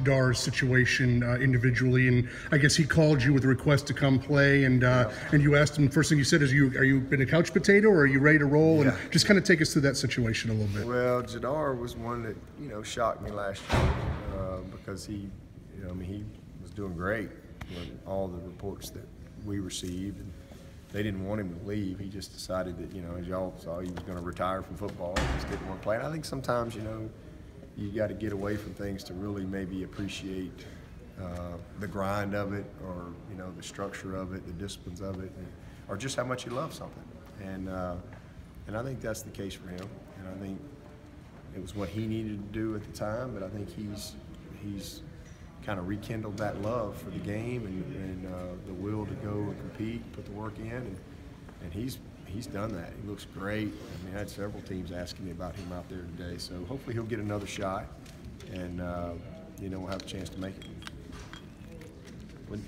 Jadar's situation individually, and I guess he called you with a request to come play, and you asked him. First thing you said is, "Are you been a couch potato, or are you ready to roll?" Yeah. And just kind of take us through that situation a little bit. Well, Jadar was one that shocked me last year because he was doing great with all the reports that we received. And they didn't want him to leave. He just decided that, as y'all saw, he was going to retire from football. He just didn't want to play. And I think sometimes, you got to get away from things to really maybe appreciate the grind of it, or the structure of it, the disciplines of it, or just how much you love something. And I think that's the case for him. And I think it was what he needed to do at the time. But I think he's kind of rekindled that love for the game and the will to go and compete, put the work in, and he's done that. He looks great. I mean, I had several teams asking me about him out there today, so hopefully he'll get another shot, and we'll have a chance to make it. When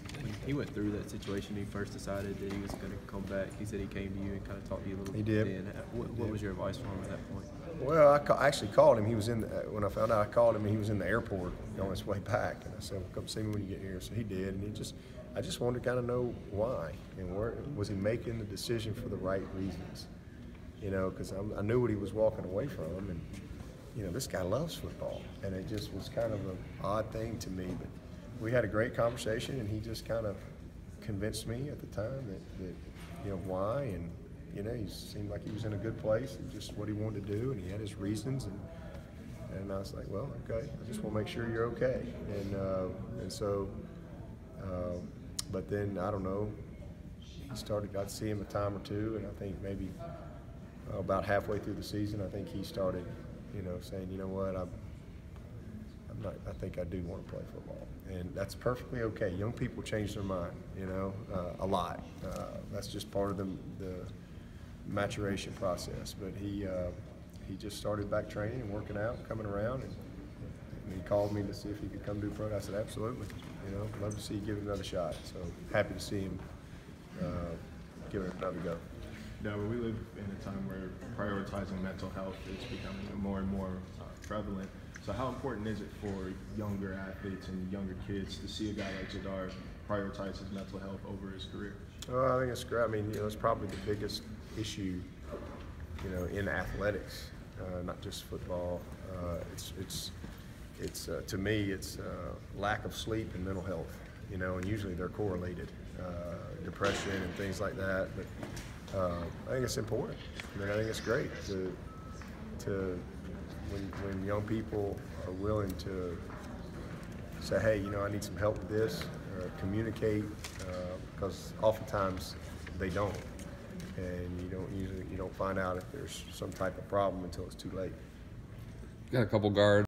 he went through that situation, he first decided that he was going to come back. He said he came to you and kind of talked to you a little bit. He did. Then. What was your advice for him at that point? Well, I actually called him. He was when I found out, I called him, and he was in the airport on his way back. And I said, "Well, come see me when you get here." So he did, and I just wanted to kind of know why, and where was he making the decision for the right reasons, because I knew what he was walking away from, and this guy loves football, and it just was kind of an odd thing to me. But we had a great conversation, and he just kind of convinced me at the time that why, and he seemed like he was in a good place and just what he wanted to do, and he had his reasons, and I was like, well, okay, I just want to make sure you're okay, and so. But then, I don't know, I got to see him a time or two, and I think maybe about halfway through the season, I think he started, saying, you know what, I think I do want to play football. And that's perfectly okay. Young people change their mind, a lot. That's just part of the maturation process. But he just started back training and working out and coming around, and he called me to see if he could come do pro. I said, absolutely. Love to see you give it another shot. So happy to see him give it another go. Dabo, we live in a time where prioritizing mental health is becoming more and more prevalent. So how important is it for younger athletes and younger kids to see a guy like Jadar prioritize his mental health over his career? Well, I think it's great. I mean, it's probably the biggest issue, in athletics, not just football. It's to me, it's lack of sleep and mental health, and usually they're correlated, depression and things like that. But I think it's important. I think it's great to when young people are willing to say, hey, I need some help with this, or communicate, because oftentimes they don't, and you don't find out if there's some type of problem until it's too late. Got a couple guards.